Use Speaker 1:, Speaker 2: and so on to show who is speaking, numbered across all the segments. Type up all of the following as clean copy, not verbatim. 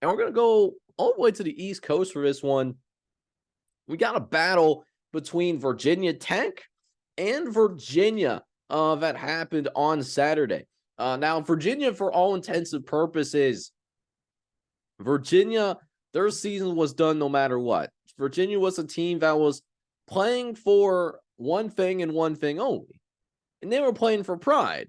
Speaker 1: And we're going to go all the way to the East Coast for this one. We got a battle between Virginia Tech and Virginia that happened on Saturday. Now, Virginia, for all intents and purposes, Virginia, their season was done no matter what. Virginia was a team that was playing for one thing and one thing only, and they were playing for pride.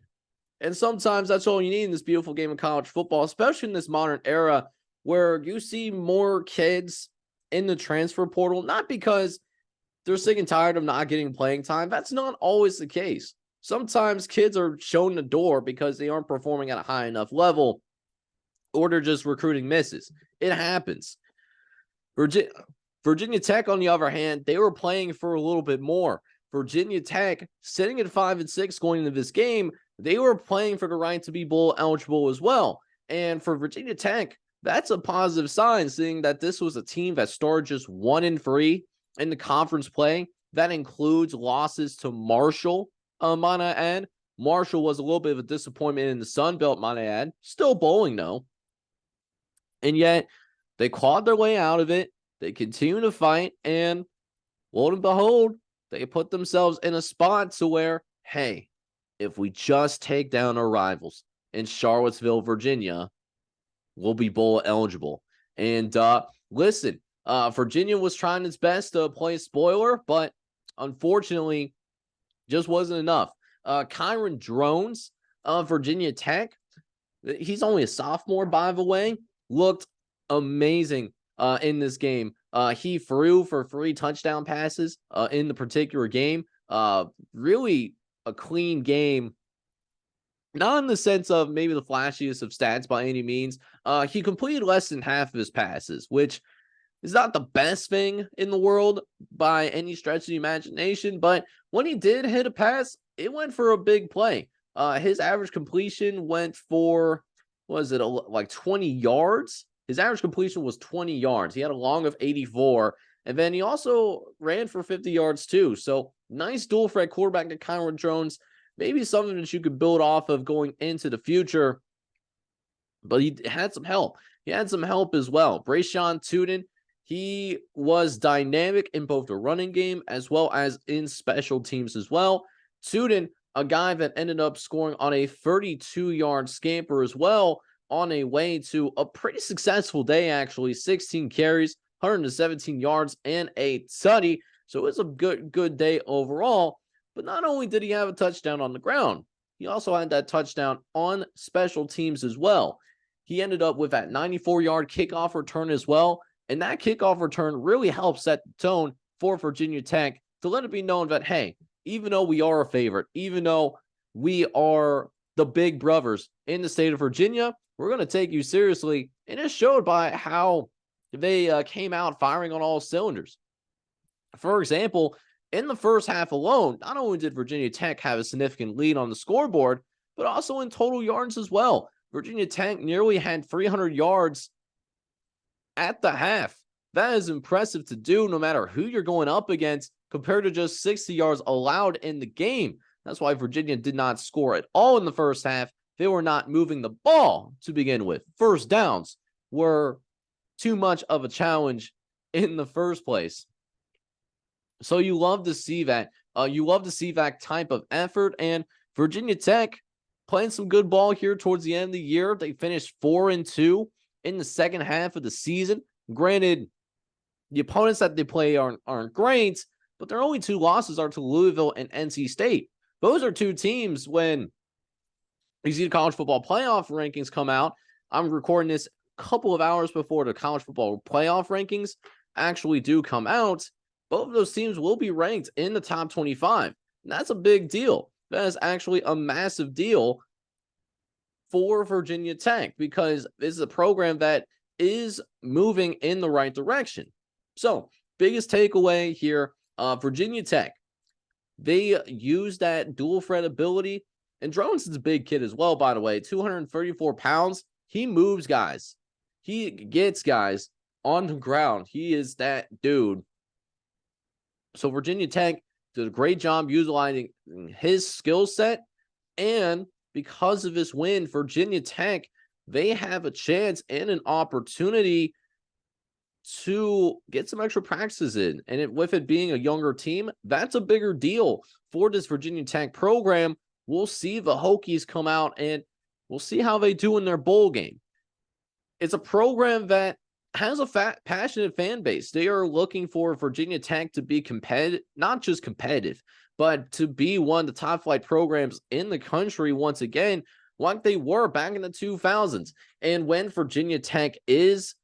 Speaker 1: And sometimes that's all you need in this beautiful game of college football, especially in this modern era where you see more kids in the transfer portal, not because they're sick and tired of not getting playing time. That's not always the case. Sometimes kids are shown the door because they aren't performing at a high enough level, or they're just recruiting misses. It happens. Virginia Tech, on the other hand, they were playing for a little bit more. Virginia Tech, sitting at 5-6 going into this game, they were playing for the right to be bowl eligible as well. And for Virginia Tech, that's a positive sign, seeing that this was a team that started just 1-3 in the conference play. That includes losses to Marshall, might I add. Marshall was a little bit of a disappointment in the Sun Belt, might I add. Still bowling, though. And yet, they clawed their way out of it. They continue to fight, and lo and behold, they put themselves in a spot to where, hey, if we just take down our rivals in Charlottesville, Virginia, we'll be bowl eligible. And listen, Virginia was trying its best to play a spoiler, but unfortunately, just wasn't enough. Kyron Drones of Virginia Tech, he's only a sophomore, by the way, looked amazing in this game. He threw for 3 touchdown passes in the particular game. Really a clean game. Not in the sense of maybe the flashiest of stats by any means. He completed less than half of his passes, which is not the best thing in the world by any stretch of the imagination. But when he did hit a pass, it went for a big play. His average completion went for, like 20 yards? His average completion was 20 yards. He had a long of 84. And then he also ran for 50 yards too. So nice dual threat quarterback to Kyron Drones. Maybe something that you could build off of going into the future. But he had some help. He had some help as well. Brayshawn Tuden, he was dynamic in both the running game as well as in special teams as well. Tuden, a guy that ended up scoring on a 32-yard scamper as well, on a way to a pretty successful day, actually. 16 carries, 117 yards, and a tutty. So it was a good day overall. But not only did he have a touchdown on the ground, he also had that touchdown on special teams as well. He ended up with that 94-yard kickoff return as well. And that kickoff return really helped set the tone for Virginia Tech to let it be known that, hey, even though we are a favorite, even though we are the big brothers in the state of Virginia, we're going to take you seriously. And it showed by how they came out firing on all cylinders. For example, in the first half alone, not only did Virginia Tech have a significant lead on the scoreboard, but also in total yards as well. Virginia Tech nearly had 300 yards at the half. That is impressive to do no matter who you're going up against, compared to just 60 yards allowed in the game. That's why Virginia did not score at all in the first half. They were not moving the ball to begin with. First downs were too much of a challenge in the first place. So you love to see that. You love to see that type of effort. And Virginia Tech playing some good ball here towards the end of the year. They finished 4-2 in the second half of the season. Granted, the opponents that they play aren't great, but their only 2 losses are to Louisville and NC State. Those are 2 teams when you see the college football playoff rankings come out. I'm recording this a couple of hours before the college football playoff rankings actually do come out. Both of those teams will be ranked in the top 25. And that's a big deal. That is actually a massive deal for Virginia Tech, because this is a program that is moving in the right direction. So, biggest takeaway here, Virginia Tech, they use that dual threat ability. And Drones is a big kid as well, by the way, 234 pounds. He moves guys. He gets guys on the ground. He is that dude. So Virginia Tech did a great job utilizing his skill set. And because of this win, Virginia Tech they have a chance and an opportunity to get some extra practices in. And with it being a younger team, that's a bigger deal for this Virginia Tech program. We'll see the Hokies come out and we'll see how they do in their bowl game. It's a program that has a passionate fan base. They are looking for Virginia Tech to be competitive, not just competitive, but to be one of the top flight programs in the country once again, like they were back in the 2000s. And when Virginia Tech is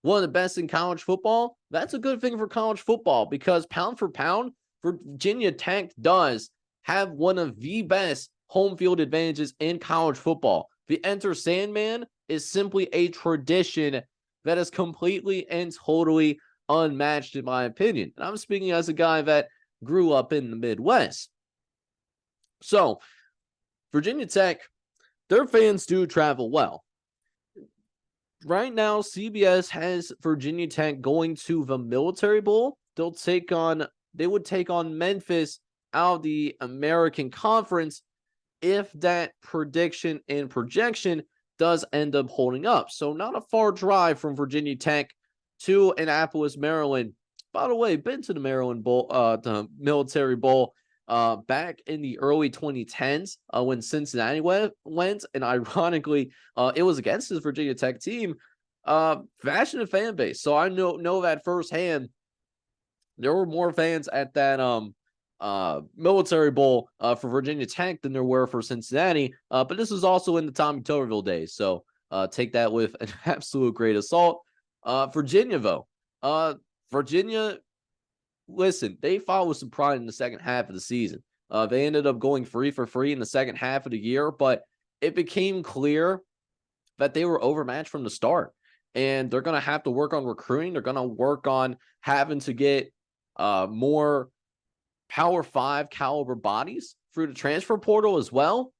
Speaker 1: one of the best in college football, that's a good thing for college football because pound for pound, Virginia Tech does have one of the best home field advantages in college football. The Enter Sandman is simply a tradition that is completely and totally unmatched in my opinion. And I'm speaking as a guy that grew up in the Midwest. So Virginia Tech, their fans do travel well. Right now, CBS has Virginia Tech going to the Military Bowl. They would take on Memphis out of the American Conference if that prediction and projection does end up holding up. So not a far drive from Virginia Tech to Annapolis, Maryland. By the way, been to the Maryland Bowl, the Military Bowl back in the early 2010s when Cincinnati went, and ironically, it was against this Virginia Tech team. Passionate fan base, so I know that firsthand. There were more fans at that Military Bowl for Virginia Tech than there were for Cincinnati. But this was also in the Tommy Tuberville days, so take that with an absolute great assault. Virginia, though, Virginia, listen, they fought with some pride in the second half of the season. They ended up going 3-for-3 in the second half of the year, but it became clear that they were overmatched from the start. And they're going to have to work on recruiting. They're going to work on having to get more Power 5 caliber bodies through the transfer portal as well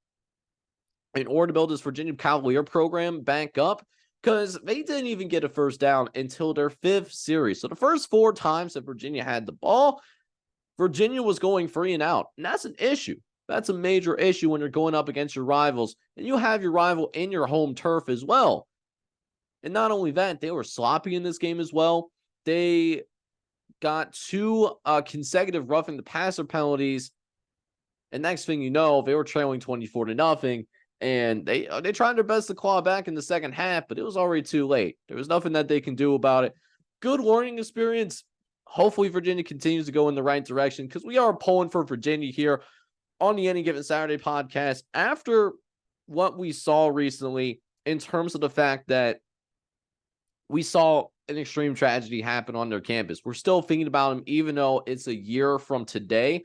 Speaker 1: in order to build this Virginia Cavalier program back up, because they didn't even get a first down until their 5th series. So the first 4 times that Virginia had the ball, Virginia was going 3 and out. And that's an issue. That's a major issue when you're going up against your rivals and you have your rival in your home turf as well. And not only that, they were sloppy in this game as well. They got 2 consecutive roughing the passer penalties. And next thing you know, they were trailing 24-0. And they tried their best to claw back in the second half, but it was already too late. There was nothing that they can do about it. Good learning experience. Hopefully Virginia continues to go in the right direction, because we are pulling for Virginia here on the Any Given Saturday podcast after what we saw recently in terms of the fact that we saw an extreme tragedy happen on their campus. We're still thinking about them, even though it's a year from today,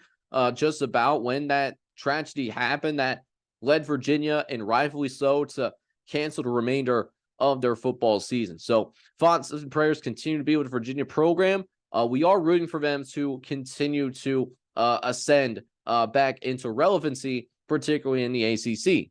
Speaker 1: just about when that tragedy happened that led Virginia, and rightfully so, to cancel the remainder of their football season. So thoughts and prayers continue to be with the Virginia program. We are rooting for them to continue to ascend back into relevancy, particularly in the ACC.